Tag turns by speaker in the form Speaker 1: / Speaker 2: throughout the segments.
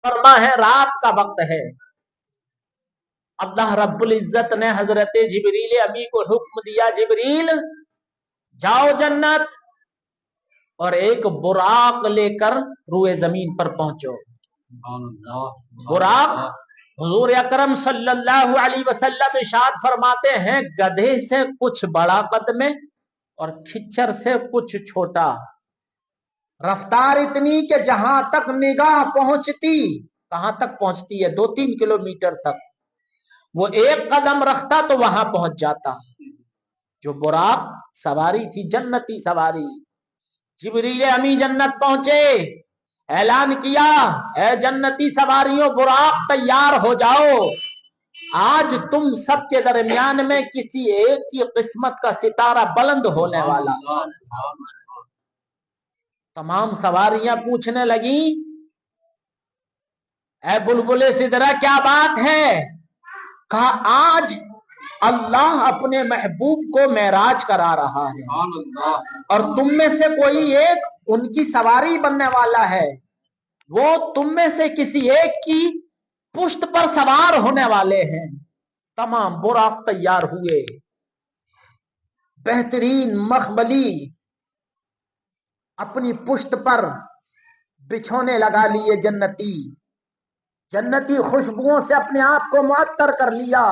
Speaker 1: फरमा है, रात का वक्त है। अल्लाह रब्बुल इज्जत ने हजरत जिब्रील अमी को हुक्म दिया, जिब्रील जाओ जन्नत और एक बुराक लेकर रुए जमीन पर पहुंचो। बुराक हुजूर अकरम सल्लल्लाहु अलैहि वसल्लम इरशाद फरमाते हैं, गधे से कुछ बड़ा कद में और खिच्चर से कुछ छोटा, रफ्तार इतनी कि जहां तक निगाह पहुंचती, कहां तक पहुंचती है, 2-3 किलोमीटर तक, वो एक कदम रखता तो वहां पहुंच जाता। जो बुराक सवारी थी, जन्नती सवारी। जिब्रील अमी जन्नत पहुंचे, ऐलान किया, ए जन्नती सवारियों, बुराक तैयार हो जाओ, आज तुम सबके दरमियान में किसी एक की किस्मत का सितारा बुलंद होने वाला। तमाम सवारियां पूछने लगी, ए बुलबुले सिदरा क्या बात है? कहा, आज अल्लाह अपने महबूब को मेराज करा रहा है और तुम में से कोई एक उनकी सवारी बनने वाला है, वो तुम में से किसी एक की पुश्त पर सवार होने वाले हैं। तमाम बुराक तैयार हुए, बेहतरीन मखमली अपनी पुश्त पर बिछोने लगा लिए जन्नती। जन्नती खुशबुओं से अपने आप को मुअत्तर कर लिया,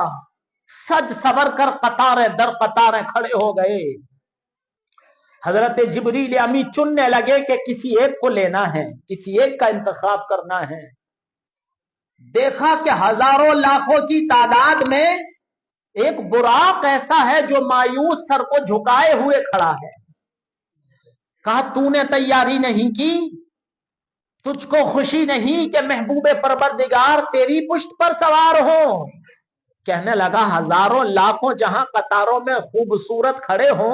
Speaker 1: सज सवर कर कतारें दर कतारें खड़े हो गए। हजरत जिब्रील अमी चुनने लगे कि किसी एक को लेना है, किसी एक का इंतखाब करना है। देखा कि हजारों लाखों की तादाद में एक बुराक ऐसा है जो मायूस सर को झुकाए हुए खड़ा है। कहा, तूने तैयारी नहीं की? तुझको खुशी नहीं कि महबूबे परवरदिगार तेरी पुश्त पर सवार हो? कहने लगा, हजारों लाखों जहां कतारों में खूबसूरत खड़े हो,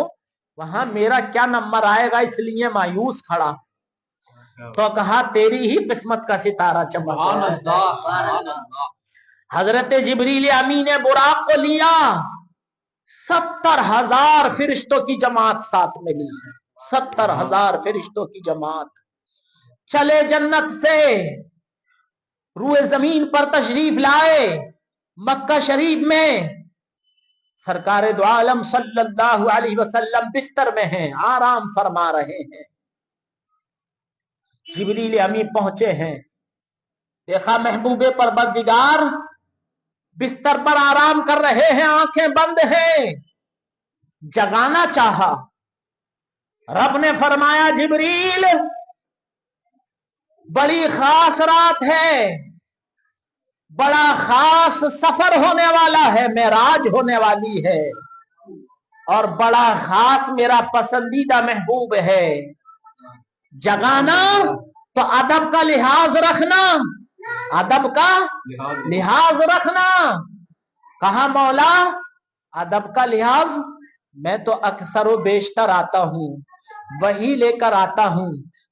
Speaker 1: वहां मेरा क्या नंबर आएगा, इसलिए मायूस खड़ा। तो कहा, तेरी ही किस्मत का सितारा चमका। हजरत जिब्रील अमी ने बुराक को लिया, 70,000 फरिश्तों की जमात साथ में ली, 70,000 फरिश्तों की जमात चले जन्नत से रुए जमीन पर तशरीफ लाए। मक्का शरीफ में सरकारे दो आलम सल्लल्लाहु अलैहि वसल्लम बिस्तर में हैं, आराम फरमा रहे हैं। जिब्रील अमी पहुंचे हैं, देखा महबूबे परवरदिगार बिस्तर पर आराम कर रहे हैं, आंखें बंद हैं। जगाना चाहा, रब ने फरमाया, जिब्रील बड़ी खास रात है, बड़ा खास सफर होने वाला है, मेराज होने वाली है, और बड़ा खास मेरा पसंदीदा महबूब है। जगाना तो अदब का लिहाज रखना, अदब का लिहाज रखना। कहा, मौला अदब का लिहाज? मैं तो अक्सर व बेशतर आता हूं, वही लेकर आता हूं,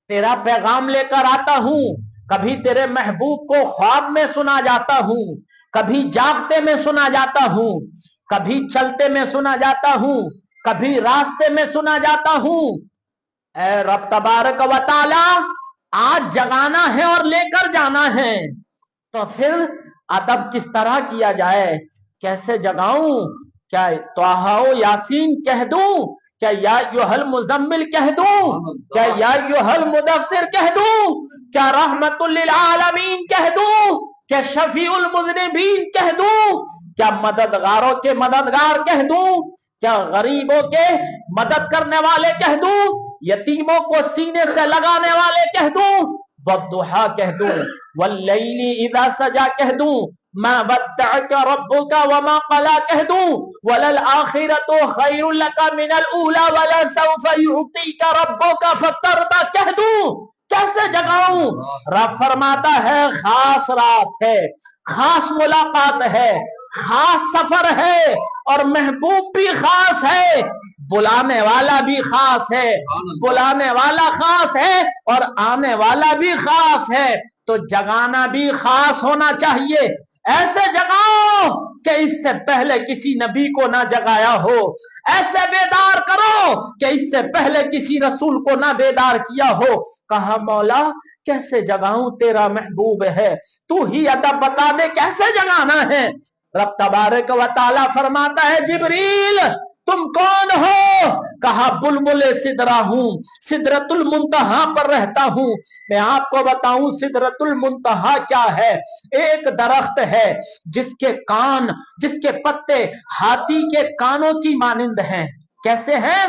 Speaker 1: तेरा पैगाम लेकर आता हूं। कभी तेरे महबूब को ख्वाब में सुना जाता हूं, कभी जागते में सुना जाता हूं, कभी चलते में सुना जाता हूं, कभी रास्ते में सुना जाता हूं। ऐ रब तबारक व तआला, आज जगाना है और लेकर जाना है, तो फिर अदब किस तरह किया जाए, कैसे जगाऊं? क्या तोहाओ यासीन कह दूं? क्या या युहल मुजम्मिल कह दूं? क्या या युहल मुदस्सिर कह दूं? क्या रहमतुल लिल आलमीन कह दूं? क्या शफीउल मुज़निबीन कह दूं? क्या मददगारों के मददगार कह दूं? क्या गरीबों के मदद करने वाले कह दूं? यतीमों को सीने से लगाने वाले कह दूं? वद्दुहा कह दूं? वल्लैली इज़ा सजा कह दूं? मा वद्दअका रब्बुका वमा क़ला कह दूं? वलल आखिरतु खैरुल लका मिनल ऊला वला सौफा युअतीका रब्बुका फतरदा कह दूं? कैसे जगाऊं? रब फरमाता है, खास रात है, खास मुलाकात है, खास सफर है, और महबूब भी खास है, बुलाने वाला भी खास है, बुलाने वाला खास है और आने वाला भी खास है। तो जगाना भी खास होना चाहिए। ایسے جگاؤ کہ اس سے پہلے کسی نبی کو نہ جگایا ہو، ایسے بیدار کرو کہ اس سے پہلے کسی رسول کو نہ بیدار کیا ہو۔ کہا مولا کیسے جگاؤں، تیرا محبوب ہے، تو ہی ادب بتا دے کیسے جگانا ہے۔ رب تبارک و تعالی فرماتا ہے جبریل تم کون ہو؟ کہا بلبل سدرہ ہوں، سدرۃ المنتہا پر رہتا ہوں۔ میں آپ کو بتاؤں سدرۃ المنتہا کیا ہے؟ ایک درخت ہے جس کے کان، جس کے پتے ہاتھی کے کانوں کی مانند ہیں۔ کیسے ہیں؟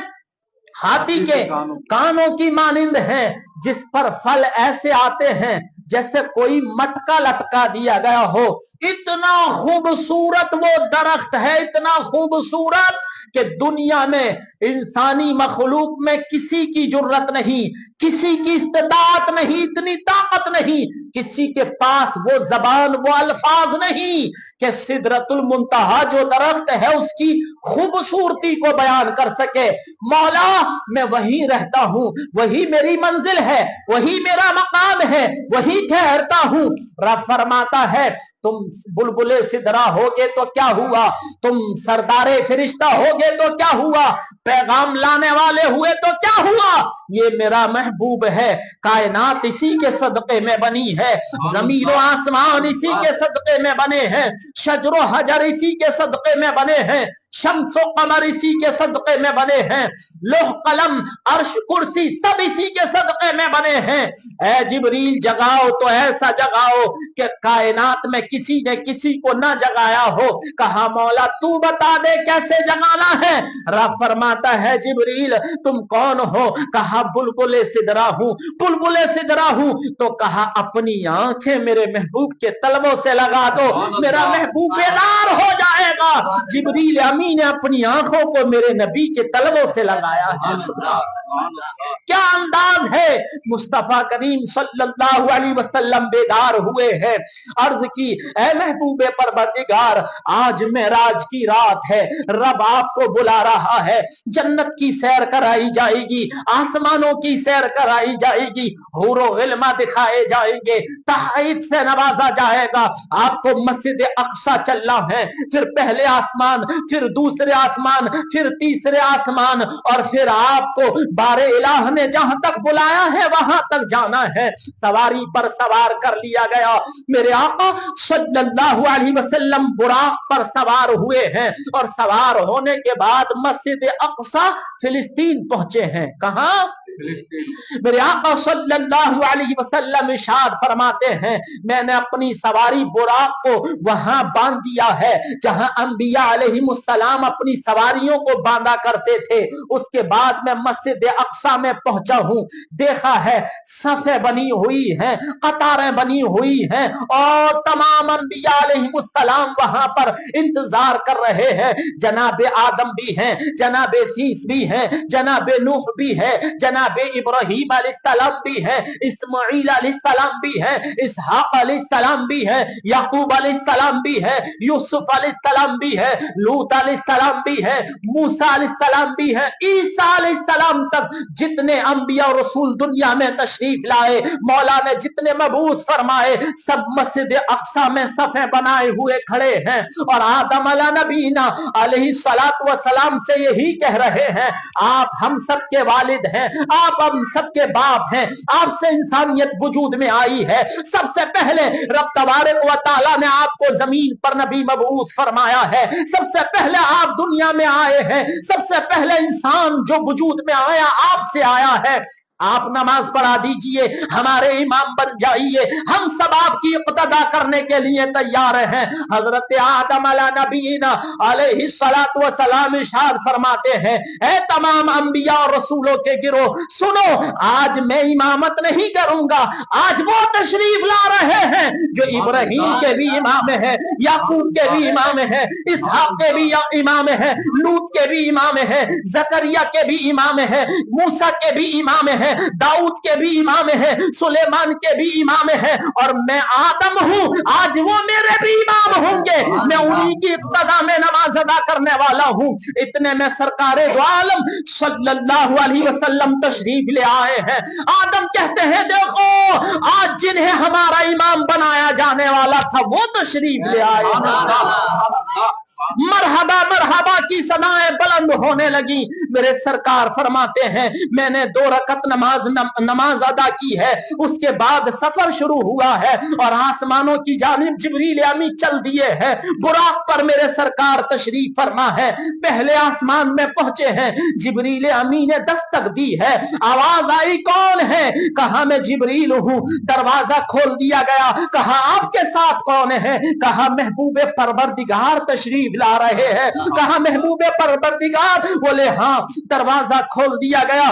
Speaker 1: ہاتھی کے کانوں کی مانند ہیں، جس پر پھل ایسے آتے ہیں جیسے کوئی مٹکا لٹکا دیا گیا ہو۔ اتنا خوبصورت وہ درخت ہے، اتنا خوبصورت کہ دنیا میں انسانی مخلوق میں کسی کی جرت نہیں، کسی کی استطاعت نہیں، اتنی طاقت نہیں، کسی کے پاس وہ زبان، وہ الفاظ نہیں کہ سدرۃ المنتہا جو درخت ہے اس کی خوبصورتی کو بیان کر سکے۔ مولا میں وہیں رہتا ہوں، وہی میری منزل ہے، وہی میرا مقام ہے، وہی ٹھہرتا ہوں۔ رب فرماتا ہے تم بلبل سدرہ ہوگے تو کیا ہوا، تم سردار فرشتہ ہوگے تو کیا ہوا، پیغام لانے والے ہوئے تو کیا ہوا، یہ میرا محبوب ہے۔ کائنات اسی کے صدقے میں بنی ہے، زمین و آسمان اسی کے صدقے میں بنے ہیں، شجر و حجر اسی کے صدقے میں بنے ہیں، شمس و قمر اسی کے صدقے میں بنے ہیں، لوح قلم عرش کرسی سب اسی کے صدقے میں بنے ہیں۔ اے جبریل جگاؤ تو ایسا جگاؤ کہ کائنات میں کسی نے کسی کو نہ جگایا ہو۔ کہا مولا تو بتا دے کیسے جگانا ہے۔ رب فرماتا ہے جبریل تم کون ہو؟ کہا بلبل سدرہ ہوں، بلبل سدرہ ہوں۔ تو کہا اپنی آنکھیں میرے محبوب کے تلووں سے لگا دو، میرا محبوب بیدار ہو جائے گا۔ جبریل امی نے اپنی آنکھوں کو میرے نبی کے تلووں سے لگایا ہے۔ کیا انداز ہے! مصطفیٰ کریم صلی اللہ علیہ وسلم بیدار ہوئے ہیں، عرض کی اے محبوب پروردگار آج معراج کی رات ہے، رب آپ کو بلا رہا ہے، جنت کی سیر کرائی جائے گی، آسمانوں کی سیر کرائی جائے گی، حور و غلمہ دکھائے جائیں گے، تحائف سے نوازا جائے گا، آپ کو مسجد اقصی چلنا ہے، پھر پہلے آسمان، پھر دوسرے آسمان، پھر تیسرے آسمان، اور پھر آپ کو بار الہ نے جہاں تک بلایا ہے وہاں تک جانا ہے۔ سواری پر سوار کر لیا گیا، میرے آقا صلی اللہ علیہ وسلم براق پر سوار ہوئے ہیں، اور سوار ہونے کے بعد مسجد اقصی فلسطین پہنچے ہیں۔ کہاں؟ میرے آقا صلی اللہ علیہ وسلم ارشاد فرماتے ہیں میں نے اپنی سواری براق کو وہاں باندھ دیا ہے جہاں انبیاء علیہ السلام اپنی سواریوں کو باندھا کرتے تھے۔ اس کے بعد میں مسجد اقصی میں پہنچا ہوں، دیکھا ہے صفیں بنی ہوئی ہیں، قطاریں بنی ہوئی ہیں، اور تمام انبیاء علیہ السلام وہاں پر انتظار کر رہے ہیں۔ جناب آدم بھی ہیں، جناب سیس بھی ہیں، جناب نوح بھی ہے، جناب ابراہیم علیہ السلام بھی ہے، اسماعیل علیہ السلام بھی ہے، اسحاق علیہ السلام بھی ہے، یعقوب علیہ السلام بھی ہے، یوسف علیہ السلام بھی ہے، لوط علیہ السلام بھی ہے، موسیٰ علیہ السلام بھی ہے، عیسیٰ علیہ السلام تک جتنے انبیاء اور رسول دنیا میں تشریف لائے، مولا نے جتنے مبعوث فرمائے، سب مسجد اقصی میں صفیں بنائے ہوئے کھڑے ہیں، اور آدم علیہ نبینا علیہ السلام سے یہی کہہ رہے ہیں آپ ہم سب کے والد ہیں، آپ ہم سب کے باپ ہیں، آپ سے انسانیت وجود میں آئی ہے، سب سے پہلے رب تبارک و تعالی نے آپ کو زمین پر نبی مبعوث فرمایا ہے، سب سے پہلے آپ دنیا میں آئے ہیں، سب سے پہلے انسان جو وجود میں آیا آپ سے آیا ہے۔ آپ نماز پڑھا دیجئے، ہمارے امام بن جائیے، ہم سب آپ کی اقتدا کرنے کے لیے تیار ہیں۔ حضرت آدم علیہ نبینا علیہ السلام ارشاد فرماتے ہیں اے تمام انبیاء اور رسولوں کے گروہ سنو، آج میں امامت نہیں کروں گا، آج وہ تشریف لا رہے ہیں جو ابراہیم کے بھی امام ہے، یعقوب کے بھی امام ہے، اسحاق کے بھی امام ہے، لوط کے بھی امام ہے، زکریا کے بھی امام ہے، موسیٰ کے بھی امام ہے، داؤد کے بھی امام ہے، سلیمان کے بھی امام ہے، اور میں آدم ہوں، آج وہ میرے بھی امام ہوں گے، میں انہی کی اقتدا میں نماز ادا کرنے والا ہوں۔ اتنے میں سرکار دو عالم صلی اللہ علیہ وسلم تشریف لے آئے ہیں۔ آدم کہتے ہیں دیکھو آج جنہیں ہمارا امام بنایا جانے वाला था वो तशरीफ ले आए। मरहबा मरहबा की सदाएं बुलंद होने लगी। मेरे सरकार फरमाते हैं मैंने 2 रकत नमाज अदा की है, उसके बाद सफर शुरू हुआ है और आसमानों की जानिब जिब्रील अमी चल दिए हैं। बुराक पर मेरे सरकार तशरीफ फरमा है। पहले आसमान में पहुंचे हैं, जिब्रील अमी ने दस्तक दी है। आवाज आई कौन है? कहा मैं जिब्रील हूं। दरवाजा खोल दिया गया। कहा आपके साथ कौन है? कहा महबूबे परवरदिगार तशरीफ ला रहे हैं। कहा महबूबे परवरदिगार? बोले हाँ। दरवाजा खोल दिया गया।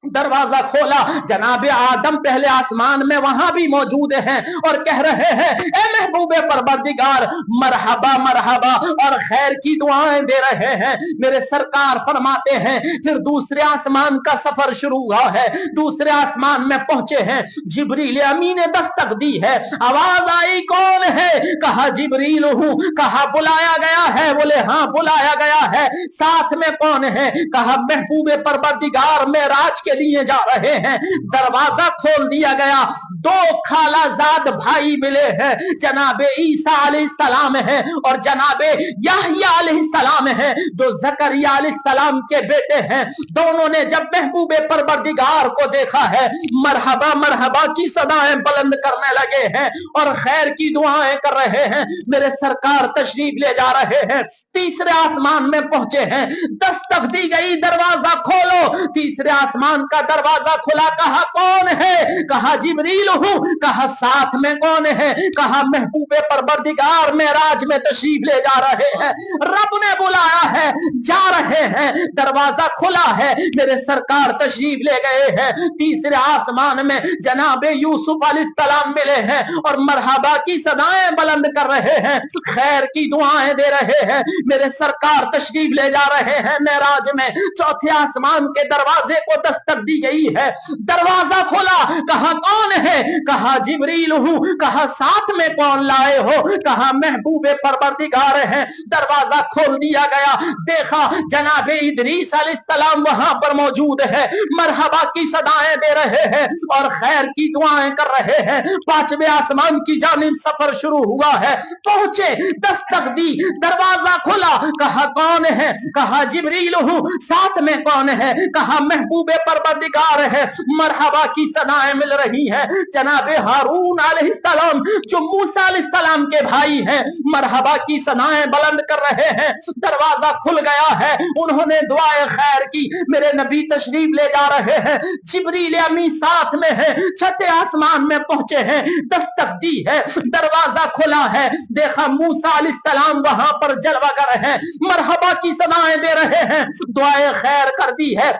Speaker 1: दरवाजा खोला, जनाबे आदम पहले आसमान में वहां भी मौजूद हैं और कह रहे हैं ए महबूबे परवरदिगार मरहबा मरहबा और खैर की दुआएं दे रहे हैं। मेरे सरकार फरमाते हैं फिर दूसरे आसमान का सफर शुरू हुआ है। दूसरे आसमान में पहुंचे हैं, जिब्रील अमी ने दस्तक दी है। आवाज आई कौन है? कहा जिब्रील हूं। कहा बुलाया गया है? बोले हाँ बुलाया गया है। साथ में कौन है? कहा महबूबे परवरदिगार मेराज के लिए जा रहे हैं। दरवाजा खोल दिया गया। 2 खालाजाद भाई मिले हैं, जनाबे ईसा अलैहिस्सलाम है और जनाबे याह्या अलैहिस्सलाम है, जो जकरिया अलैहिस्सलाम के बेटे हैं। दोनों ने जब महबूबे परवरदिगार को देखा है, मरहबा मरहबा की सदाएं बुलंद करने लगे हैं और खैर की दुआएं कर रहे हैं। मेरे सरकार तशरीफ ले जा रहे हैं। तीसरे आसमान में पहुंचे हैं, दस्तक दी गई दरवाजा खोलो। तीसरे आसमान का दरवाजा खुला। कहा कौन है? कहा जिब्रील हूं। कहा साथ में कौन है? कहा महबूबे परवरदिगार मेराज में तशरीफ ले जा रहे हैं। रब ने बुलाया है, जा रहे हैं। दरवाजा खुला है, मेरे सरकार तशरीफ ले गए हैं। तीसरे आसमान में जनाबे यूसुफ अलैहिस्सलाम मिले हैं और मरहबा की सदाएं बुलंद कर रहे हैं, खैर की दुआएं दे रहे हैं। मेरे सरकार तशरीफ ले जा रहे हैं मेराज में। चौथे आसमान के दरवाजे को दस्तक दी गई है। दरवाजा खोला। कहा कौन है? कहा जिब्रील हूं। कहा साथ में कौन लाए हो? कहा महबूबे परवरदिगार है। दरवाजा खोल दिया गया। देखा जनाबे इदरीस अलैहिस्सलाम वहां पर मौजूद है, मरहबा की सदाएं दे रहे हैं और खैर की दुआएं कर रहे हैं। 5वें आसमान की जानिब सफर शुरू हुआ है। पहुंचे, दस्तक दी, दरवाजा खुला। कहा कौन है? कहा जिब्रील हूं। साथ में कौन है? कहा महबूबे परवरदिगार है। मरहबा की सदाएं मिल रही हैं। जनाबे हारून अलैहिस्सलाम जो मूसा अलैहिस्सलाम के भाई हैं, मरहबा की सदाएं बुलंद कर रहे हैं। दरवाजा खुल गया है। उन्होंने दुआए खैर की। मेरे नबी तशरीफ ले जा रहे हैं। जिब्रील अमी साथ में है। 6ठे आसमान में पहुंचे हैं, दस्तक दी है। दरवाजा खुला है। देखा मूसा अलैहिस्सलाम वहां पर जलवागर है, मरहबा की सदाएं दे रहे हैं, दुआए खैर कर दी है।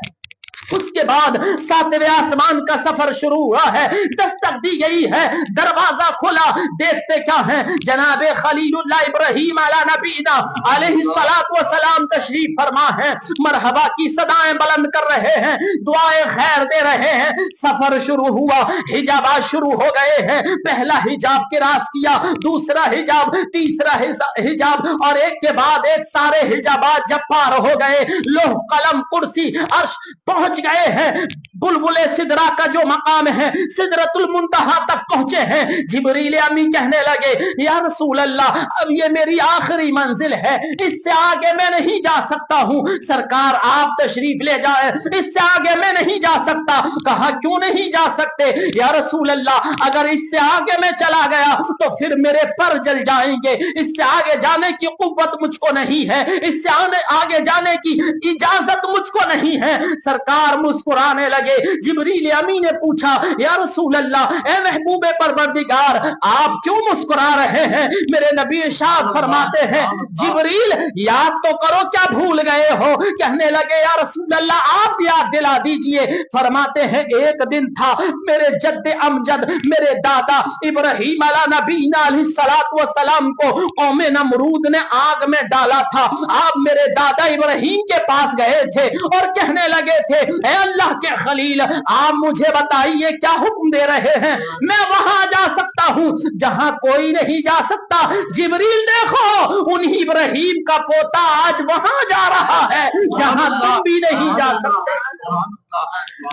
Speaker 1: उसके बाद 7वें आसमान का सफर शुरू हुआ है। दस्तक दी गई है, दरवाजा खुला। देखते क्या है? जनाबे खलीलुल्लाह इब्राहीम अला नबीना अलैहिस्सलातु वस्सलाम तशरीफ फरमा है। मरहबा की सदाएं बुलंद कर रहे हैं, दुआएं खैर दे रहे हैं। सफर शुरू हुआ, हिजाबात शुरू हो गए हैं। पहला हिजाब किरास किया, दूसरा हिजाब, तीसरा हिजाब और एक के बाद एक सारे हिजाबात जब पार हो गए, लोह कलम कुर्सी अर्श पहुंच गए हैं। बुलबुले सिदरा का जो मकाम है, सिदरतुल मुंतहा तक पहुंचे हैं। जिब्रील अमी कहने लगे या रसूल अल्लाह, अब ये मेरी आखिरी मंजिल है, इससे आगे मैं नहीं जा सकता हूं। सरकार आप तशरीफ ले जाए, इससे आगे मैं नहीं जा सकता। कहा क्यों नहीं जा सकते? या रसूल अल्लाह, अगर इससे आगे मैं चला गया तो फिर मेरे पर जल जाएंगे। इससे आगे जाने की कुव्वत मुझको नहीं है, इससे आगे जाने की इजाजत मुझको नहीं है। सरकार मुस्कुराने लगे। जिब्रील अमी ने पूछा या रसूल अल्लाह, ए महबूबे परवरदिगार, आप क्यों मुस्कुरा रहे हैं? मेरे नबी इरशाद फरमाते हैं जिब्रील याद तो करो, क्या भूल गए हो? कहने लगे या रसूल अल्लाह, आप याद दिला दीजिए। फरमाते हैं एक दिन था, मेरे जद्द अमजद, मेरे दादा इब्राहीम अला नबीना अलैहिस्सलातु वस्सलाम को कौमे नमरूद ने आग में डाला था। आप मेरे दादा इब्राहीम के पास गए थे और कहने लगे थे ए अल्लाह के खलील, आप मुझे बताइए क्या हुक्म दे रहे हैं? मैं वहां जा सकता हूं जहां कोई नहीं जा सकता। जिब्रील देखो, उन्हीं इब्राहीम का पोता आज वहां जा रहा है जहां तुम भी नहीं जा सकते,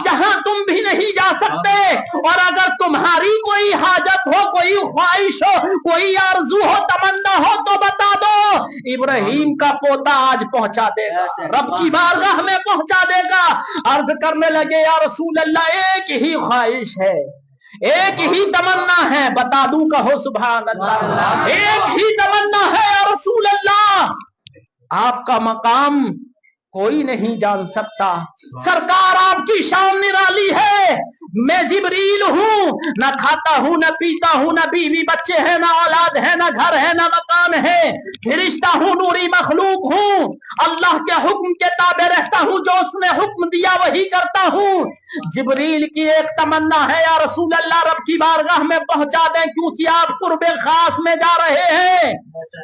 Speaker 1: जहां तुम भी नहीं जा सकते। और अगर तुम्हारी कोई हाजत हो, कोई ख्वाहिश हो, कोई आरज़ू हो, तमन्ना हो तो बता दो, इब्राहिम का पोता आज पहुंचा देगा, रब की बारगाह में पहुंचा देगा। अर्ज करने लगे, या रसूल अल्लाह, एक ही ख्वाहिश है, एक ही तमन्ना है, बता दूं, कहो सुभान अल्लाह। एक ही तमन्ना है या रसूल अल्लाह, आपका मकाम कोई नहीं जान सकता, सरकार आपकी शान निराली है, मैं जिब्रील हूँ, न खाता हूँ, न पीता हूँ, न बीवी बच्चे हैं, न औलाद है, न घर है, न मकान है, फरिश्ता हूँ, नूरी मखलूक हूँ, अल्लाह के हुक्म के ताबे रहता हूँ, जो उसने हुक्म दिया वही करता हूँ। जिब्रील की एक तमन्ना है, या रसूल अल्लाह, रब की बारगाह में पहुंचा दें, क्योंकि आप कुर्बे खास में जा रहे हैं।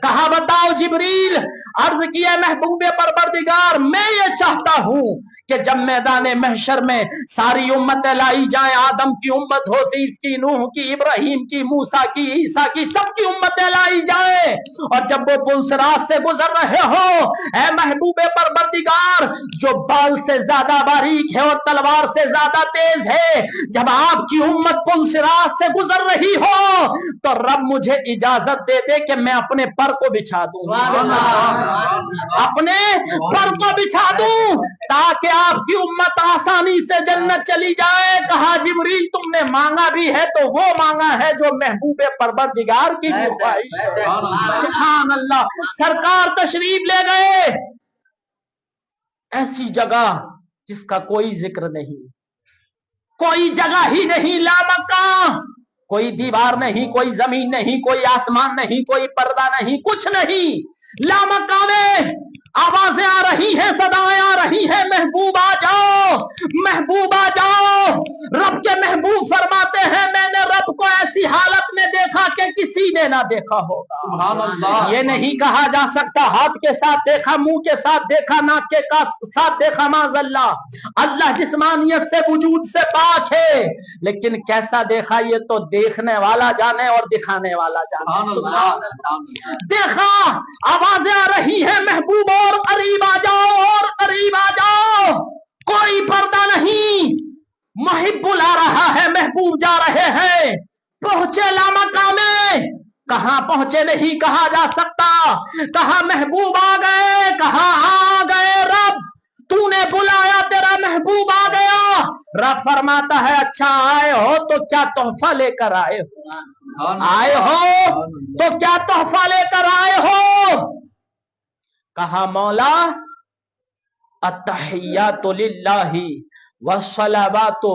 Speaker 1: कहा, बताओ जिब्रील। अर्ज किया, महबूबे परवरदिगार, मैं ये चाहता हूं कि जब मैदान महशर में सारी उम्मतें लाई जाए, आदम की उम्मत हो, सीस की, नूह की, इब्राहिम की, मूसा की, ईसा की, सबकी उम्मतें लाई जाए, और जब वो पुलसरात से गुजर रहे हो, ऐ महबूबे परवरदिगार, जो बाल से ज्यादा बारीक है और तलवार से ज्यादा तेज है, जब आपकी उम्मत पुलसरात से गुजर रही हो, तो रब मुझे इजाजत दे दे कि मैं अपने पर को बिछा दूं, अपने पर को बिछा दूं, ताकि आपकी उम्मत आसानी से जन्नत चली जाए। कहा, जिब्रील, तुमने मांगा भी है तो वो मांगा है जो महबूबे परवरदिगार की भी ख्वाहिश है। सुभान अल्लाह। सरकार तशरीफ ले गए ऐसी जगह जिसका कोई जिक्र नहीं, कोई जगह ही नहीं, ला मक्का, कोई दीवार नहीं, कोई जमीन नहीं, कोई आसमान नहीं, कोई पर्दा नहीं, कुछ नहीं, ला मक्का में आवाजें आ रही हैं, सदाएं आ रही हैं, महबूब आ जाओ, महबूब आ जाओ। रब के महबूब फरमाते हैं, मैंने रब को ऐसी हालत में देखा कि किसी ने ना देखा होगा। ये नहीं कहा जा सकता हाथ के साथ देखा, मुंह के साथ देखा, नाक के साथ देखा, माज़अल्लाह, अल्लाह जिस्मानियत से, वजूद से पाक है, लेकिन कैसा देखा ये तो देखने वाला जाने और दिखाने वाला जाने। देखा, आवाजें आ रही है, महबूब और करीब आ जाओ, और करीब आ जाओ, कोई पर्दा नहीं, मुहिब बुला रहा है, महबूब जा रहे हैं। पहुंचे लामका में, कहां पहुंचे नहीं कहा जा सकता, कहा महबूब आ गए, कहा आ गए रब, तूने बुलाया, तेरा महबूब आ गया। रब फरमाता है, अच्छा आए हो तो क्या तोहफा लेकर आए हो, आए हो तो क्या तोहफा लेकर आए हो। कहा, मौला, अत्तहियातु लिल्लाहि वस्सलावातु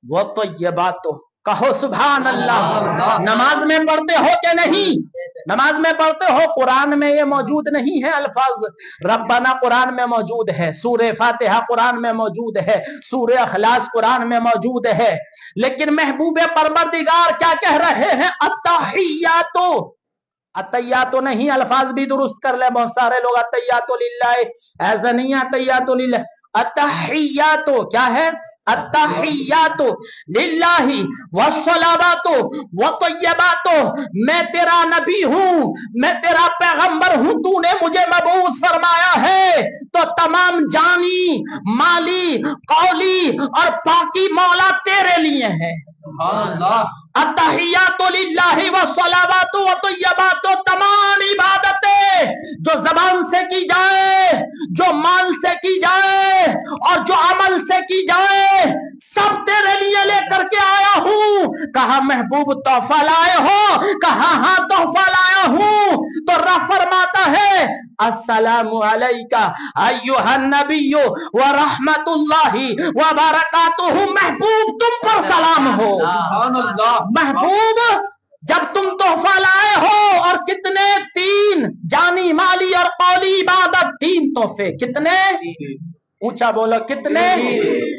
Speaker 1: वत्तय्यिबातु। कहो सुभान अल्लाह। नमाज में पढ़ते हो कि नहीं, नमाज में पढ़ते हो, कुरान में ये मौजूद नहीं है अल्फाज, रब्बाना कुरान में मौजूद है, सूरे फातिहा कुरान में मौजूद है, सूरे अखलास कुरान में मौजूद है, लेकिन महबूबे परवरदिगार क्या कह रहे हैं, अत्तहियातु। अत्तहियातु नहीं, अल्फाज भी दुरुस्त कर ले, बहुत सारे लोग अत्तहियातु लिल्लाह, ऐसा नहीं, अत्तहियातु लिल्लाह, अत्तहियातु क्या है, अत्तहियातु लिल्लाहि वस्सलावातु वत्तय्यिबातु। मैं तेरा नबी हूं, मैं तेरा पैगंबर हूं, तूने मुझे मबूस फरमाया है, तो तमाम जानी, माली, कौली और पाकी मौला तेरे लिए है। अत्तहियातु लिल्लाहि वस्सलावातु वत्तय्यिबातु, तमाम इबादतें जो जबान से की जाए, जो माल से की जाए और जो अमल से की जाए, सब तेरे लिए लेकर के आया हूं। कहा, महबूब तोहफा लाए हो, कहा हाँ तोहफा लाया हूं। तो रब फरमाता है, अस्सलामु अलैका अय्युहन नबिय्यु व रहमतुल्लाहि व बरकातुहू। महबूब तुम पर सलाम हो। महबूब, जब तुम तोहफा लाए हो, और कितने, 3, जानी, माली और कौली इबादत, 3 तोहफे, कितने, ऊंचा बोलो, कितने,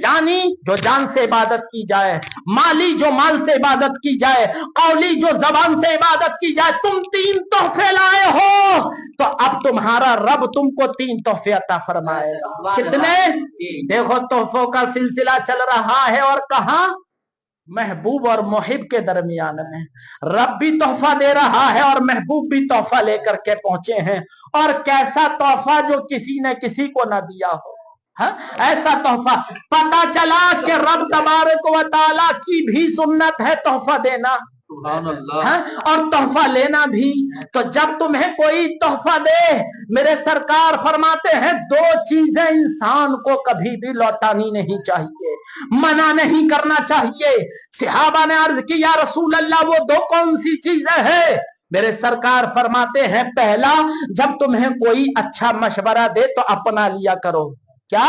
Speaker 1: जानी जो जान से इबादत की जाए, माली जो माल से इबादत की जाए, कौली जो जबान से इबादत की जाए, तुम 3 तोहफे लाए हो, तो अब तुम्हारा रब तुमको 3 तोहफे अता फरमाएगा। कितने, देखो तोहफों का सिलसिला चल रहा है, और कहा, महबूब और मुहिब के दरमियान में रब भी तोहफा दे रहा है और महबूब भी तोहफा लेकर के पहुंचे हैं। और कैसा तोहफा जो किसी ने किसी को ना दिया हो, हा? ऐसा तोहफा। पता चला कि रब तबारक व तआला की भी सुन्नत है तोहफा देना। हाँ? और तोहफा लेना भी, तो जब तुम्हें कोई तोहफा दे, मेरे सरकार फरमाते हैं दो चीजें इंसान को कभी भी लौटानी नहीं चाहिए, मना नहीं करना चाहिए। सहाबा ने अर्ज की या रसूल अल्लाह वो दो कौन सी चीजें हैं? मेरे सरकार फरमाते हैं पहला, जब तुम्हें कोई अच्छा मशवरा दे तो अपना लिया करो। क्या?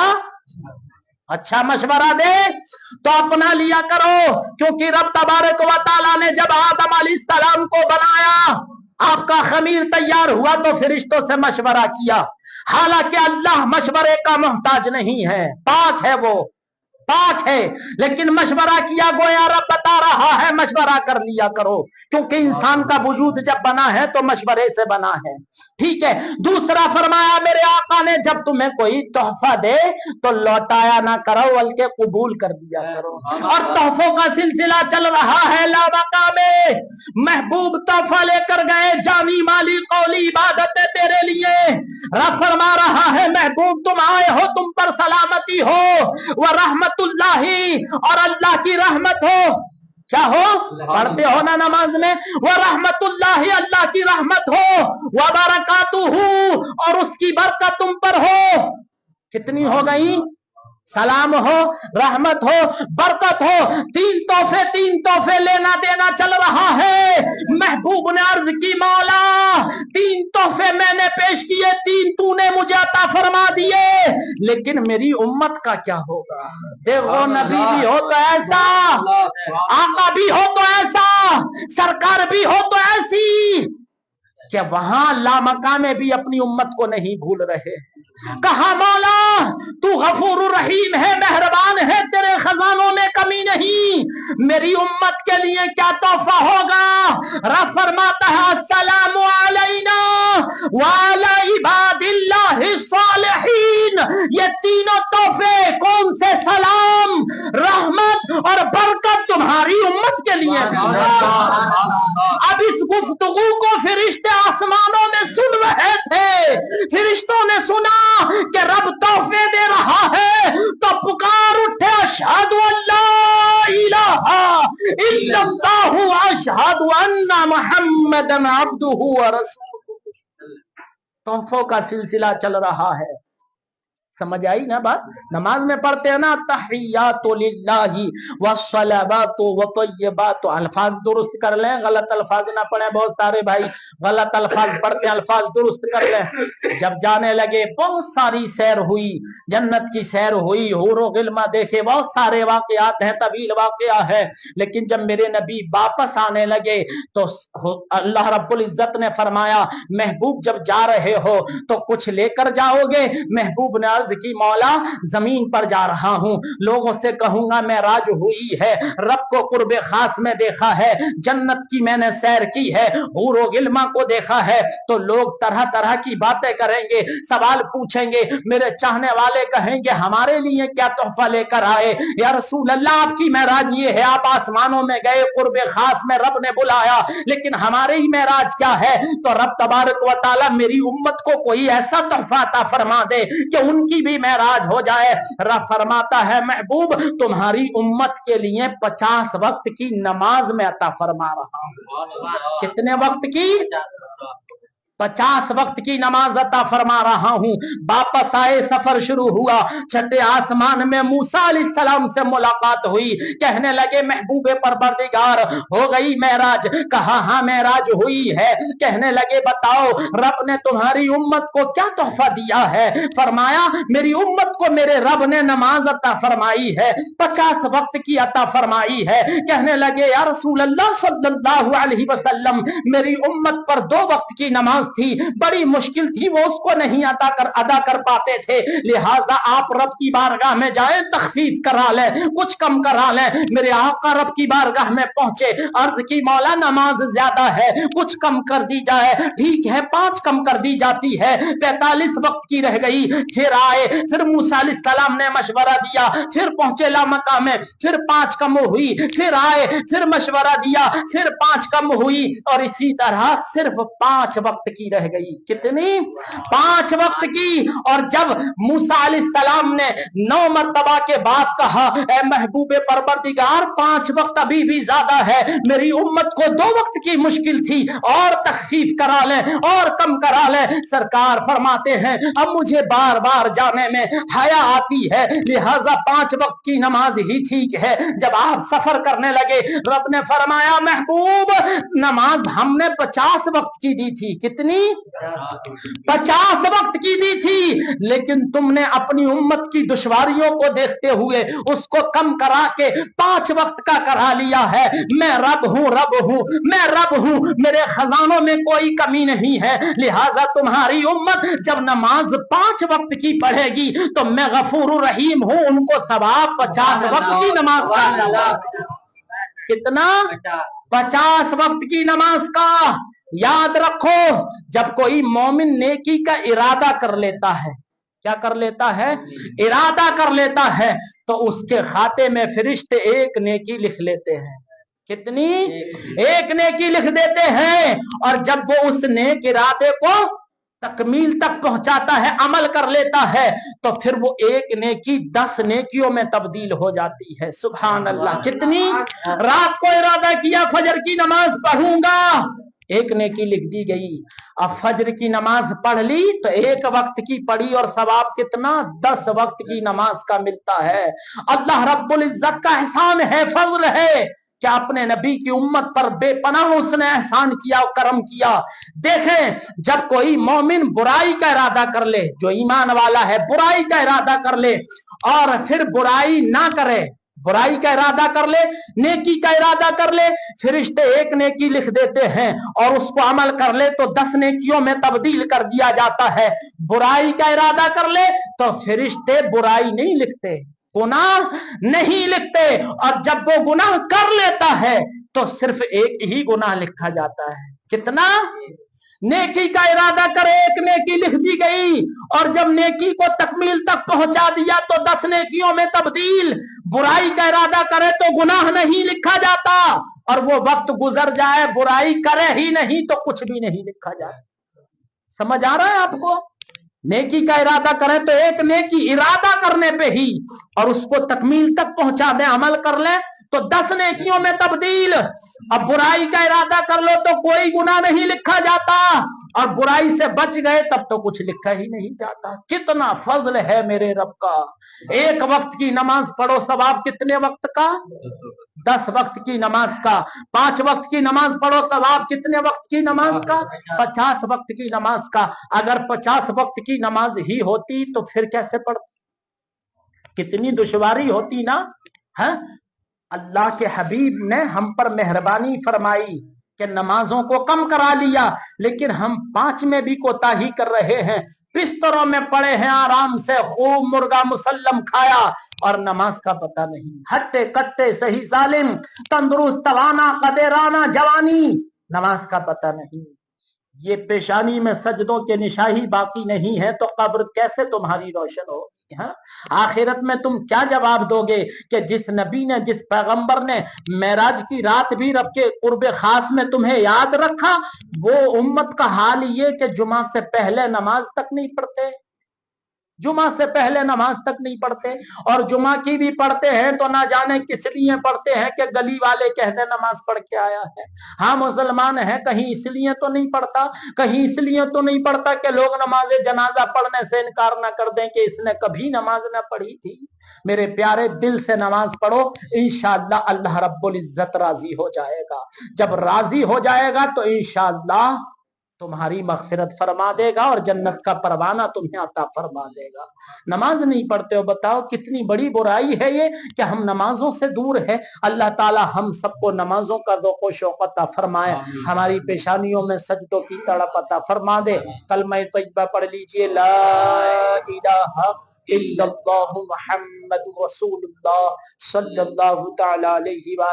Speaker 1: अच्छा मशवरा दे तो अपना लिया करो, क्योंकि रब तबारक व तआला ने जब आदम अलैहिस्सलाम को बनाया, आपका खमीर तैयार हुआ तो फरिश्तों से मशवरा किया। हालांकि अल्लाह मशवरे का मोहताज नहीं है, पाक है, वो पाक है, लेकिन मशवरा किया, गोया रब बता रहा है मशवरा कर लिया करो, क्योंकि इंसान का वजूद जब बना है तो मशवरे से बना है। ठीक है। दूसरा फरमाया मेरे आका ने जब तुम्हें कोई तोहफा दे तो लौटाया ना करो बल्कि कबूल कर दिया करो। और तोहफों का सिलसिला चल रहा है लामका में। महबूब तोहफा लेकर गए, जानी माली कौली इबादत है तेरे लिए। रब फरमा रहा है महबूब तुम आए हो, तुम पर सलामती हो, वह रहमतुल्लाही, और अल्लाह की रहमत हो। क्या हो? पढ़ते हो ना नमाज में, वह रहमतुल्लाही, अल्लाह की रहमत हो, वह बरकातुहू, और उसकी बरकत तुम पर हो। कितनी हो गई? सलाम हो, रहमत हो, बरकत हो। तीन तोहफे लेना देना चल रहा है। महबूब ने अर्ज की मौला तीन तोहफे मैंने पेश किए, तीन तूने मुझे अता फरमा दिए, लेकिन मेरी उम्मत का क्या होगा? देखो नबी भी हो तो ऐसा, आका भी हो तो ऐसा, सरकार भी हो तो ऐसी, क्या वहां लामका में भी अपनी उम्मत को नहीं भूल रहे। कहा मौला तू गफूर रहीम है, मेहरबान है, तेरे खजानों में कमी नहीं, मेरी उम्मत के लिए क्या तोहफा होगा? रब फरमाता है अस्सलामु अलैना व अला इबादिल्लाहि सालिहीन। ये तीनों तोहफे कौन से? सलाम, रहमत और बरकत तुम्हारी उम्मत के लिए। अब इस गुफ्तगू को फिरिश्ते आसमानों में सुन रहे थे। फिरिश्तों ने सुना कि रब तोहफे दे रहा है तो पुकार उठे अशहदु अल्ला इलाहा इल्लल्लाहु व अशहदु अन्ना मुहम्मदन अब्दुहु व रसूलुहु। तोहफों का सिलसिला चल रहा है। समझ आई ना बात? नमाज में पढ़ते हैं ना तहियातु लिल्लाहि वस्सलावातु वतय्यबातु। अल्फाज दुरुस्त कर लें, गलत अल्फाज ना पढ़े। बहुत सारे भाई गलत अल्फाज पढ़ते हैं, अल्फाज दुरुस्त कर लें। जब जाने लगे, बहुत सारी सैर हुई, जन्नत की सैर हुई, हूरो गिल्मा देखे, बहुत सारे वाकयात हैं, तवील वाकया है, लेकिन जब मेरे नबी वापस आने लगे तो अल्लाह रब्बुल इज्जत ने फरमाया महबूब जब जा रहे हो तो कुछ लेकर जाओगे? महबूब ने की मौला जमीन पर जा रहा हूं, लोगों से कहूंगा मेराज हुई है, रब को कुर्बे खास में देखा है, जन्नत की मैंने सैर की है, हूरो गिल्मा को देखा है, तो लोग तरह तरह की बातें करेंगे, सवाल पूछेंगे, मेरे चाहने वाले कहेंगे हमारे लिए क्या तोहफा लेकर आए? या रसूल अल्लाह आपकी मेराज ये है, आप आसमानों में गए, कुर्बे खास में रब ने बुलाया, लेकिन हमारे ही मेराज क्या है? तो रब तबारक व तआला मेरी उम्मत को कोई ऐसा तोहफा अता फरमा दे कि उनकी भी मेराज हो जाए। रब फरमाता है महबूब तुम्हारी उम्मत के लिए 50 वक्त की नमाज में अता फरमा रहा हूं। कितने वक्त की? 50 वक्त की नमाज अता फरमा रहा हूं। वापस आए, सफर शुरू हुआ, छठे आसमान में मूसा अलैहिस्सलाम से मुलाकात हुई। कहने लगे महबूबे परवरदिगार हो गई मेराज? कहा हाँ मेराज हुई है। कहने लगे बताओ रब ने तुम्हारी उम्मत को क्या तोहफा दिया है? फरमाया मेरी उम्मत को मेरे रब ने नमाज अता फरमाई है, 50 वक्त की अता फरमाई है। कहने लगे या रसूल अल्लाह सल्लल्लाहु अलैहि वसल्लम मेरी उम्मत पर 2 वक्त की नमाज थी, बड़ी मुश्किल थी, वो उसको नहीं अदा कर पाते थे, लिहाजा आप रब की बारगाह में जाए, तखफीफ करा ले, कुछ कम करा ले। मेरे आका रब की बारगाह में पहुंचे, अर्ज की मौला नमाज ज्यादा है, कुछ कम कर दी जाए। ठीक है 5 कम कर दी जाती है, 45 वक्त की रह गई। फिर आए, फिर मूसा अलैहिस्सलाम ने मशवरा दिया, फिर पहुंचे लामका में, फिर 5 कम हुई, फिर आए, फिर मशवरा दिया, फिर 5 कम हुई, और इसी तरह सिर्फ 5 वक्त नेकी रह गई। कितनी? 5 वक्त की। और जब मूसा अलैहिस्सलाम ने 9 मर्तबा के बाद कहा, ए महबूबे परवरदिगार 5 वक्त अभी भी ज्यादा है, मेरी उम्मत को 2 वक्त की मुश्किल थी, और तखफीफ करा ले और कम करा ले। सरकार फरमाते हैं अब मुझे बार बार जाने में हया आती है, लिहाजा 5 वक्त की नमाज ही ठीक है। जब आप सफर करने लगे, रब ने फरमाया महबूब नमाज हमने 50 वक्त की दी थी। कितनी? 50 वक्त की दी थी, लेकिन तुमने अपनी उम्मत की दुश्वारियों को देखते हुए उसको कम करा के 5 वक्त का करा लिया है। मैं रब हूं, रब हूं, मैं रब हूं, मेरे खजानों में कोई कमी नहीं है। लिहाजा तुम्हारी उम्मत जब नमाज 5 वक्त की पढ़ेगी तो मैं गफूर रहीम हूं, उनको सवाब 50 वक्त की नमाज का। कितना? 50 वक्त की नमाज का। याद रखो, जब कोई मोमिन नेकी का इरादा कर लेता है, क्या कर लेता है? इरादा कर लेता है, तो उसके खाते में फरिश्ते 1 नेकी लिख लेते हैं। कितनी? 1 नेकी लिख देते हैं। और जब वो उस नेक इरादे को तकमील तक पहुंचाता है, अमल कर लेता है, तो फिर वो 1 नेकी 10 नेकियों में तब्दील हो जाती है। सुभान अल्लाह। कितनी? रात को इरादा किया फजर की नमाज पढ़ूंगा, 1 नेकी लिख दी गई। अब फजर की नमाज पढ़ ली तो 1 वक्त की पढ़ी और सवाब कितना? 10 वक्त की नमाज का मिलता है। अल्लाह रब्बुल इज्जत का एहसान है, फजल है, क्या अपने नबी की उम्मत पर बेपनाह उसने एहसान किया और करम किया। देखें, जब कोई मोमिन बुराई का इरादा कर ले, जो ईमान वाला है बुराई का इरादा कर ले और फिर बुराई ना करे, बुराई का इरादा कर ले, नेकी का इरादा कर ले, फरिश्ते 1 नेकी लिख देते हैं, और उसको अमल कर ले तो 10 नेकियों में तब्दील कर दिया जाता है। बुराई का इरादा कर ले तो फरिश्ते बुराई नहीं लिखते, गुनाह नहीं लिखते, और जब वो गुनाह कर लेता है तो सिर्फ 1 ही गुनाह लिखा जाता है। कितना? नेकी का इरादा करे 1 नेकी लिख दी गई, और जब नेकी को तकमील तक पहुंचा दिया तो 10 नेकियों में तब्दील। बुराई का इरादा करे तो गुनाह नहीं लिखा जाता, और वो वक्त गुजर जाए बुराई करे ही नहीं तो कुछ भी नहीं लिखा जाए। समझ आ रहा है आपको? नेकी का इरादा करें तो 1 नेकी इरादा करने पे ही, और उसको तकमील तक पहुंचा दे, अमल कर ले तो 10 नेकियों में तब्दील। अब बुराई का इरादा कर लो तो कोई गुनाह नहीं लिखा जाता, और बुराई से बच गए तब तो कुछ लिखा ही नहीं जाता। कितना फजल है मेरे रब का। 1 वक्त की नमाज पढ़ो, सवाब कितने वक्त का? 10 वक्त की नमाज का। 5 वक्त की नमाज पढ़ो, सवाब कितने वक्त की नमाज का? 50 वक्त की नमाज का। अगर 50 वक्त की नमाज ही होती तो फिर कैसे पढ़ती? कितनी दुश्वारी होती ना है। अल्लाह के हबीब ने हम पर मेहरबानी फरमाई कि नमाजों को कम करा लिया, लेकिन हम 5 में भी कोताही कर रहे हैं। बिस्तरों में पड़े हैं आराम से, खूब मुर्गा मुसल्लम खाया और नमाज का पता नहीं। हट्टे कट्टे सही सालिम, तंदुरुस्त तवाना कदेराना जवानी, नमाज का पता नहीं। ये पेशानी में सजदों के निशाही बाकी नहीं है तो कब्र कैसे तुम्हारी रोशन होगी? हाँ, आखिरत में तुम क्या जवाब दोगे कि जिस नबी ने, जिस पैगंबर ने मेराज की रात भी रब के कुर्बे खास में तुम्हें याद रखा, वो उम्मत का हाल ये कि जुमा से पहले नमाज तक नहीं पढ़ते, जुमा से पहले नमाज तक नहीं पढ़ते, और जुमा की भी पढ़ते हैं तो ना जाने किस लिए पढ़ते हैं कि गली वाले कहते नमाज पढ़ के आया है। हाँ मुसलमान है, कहीं इसलिए तो नहीं पढ़ता, कहीं इसलिए तो नहीं पढ़ता कि लोग नमाज जनाजा पढ़ने से इनकार ना कर दें कि इसने कभी नमाज ना पढ़ी थी। मेरे प्यारे, दिल से नमाज पढ़ो, इंशाअल्लाह अल्लाह रब्बुल इज्जत राजी हो जाएगा। जब राजी हो जाएगा तो इंशाअल्लाह तुम्हारी मगफिरत फरमा देगा और जन्नत का परवाना तुम्हें अता फरमा देगा। नमाज नहीं पढ़ते हो, बताओ कितनी बड़ी बुराई है ये कि हम नमाजों से दूर है। अल्लाह ताला हम सबको नमाजों का ज़ौक़ शौक़ अता फरमाए, हमारी पेशानियों में सजदों की तड़प अता फरमा दे। कलमा तय्यबा पढ़ लीजिए, ला इलाहा इल्लल्लाहु मुहम्मदुर रसूलुल्लाह सल्लल्लाहु तआला अलैहि व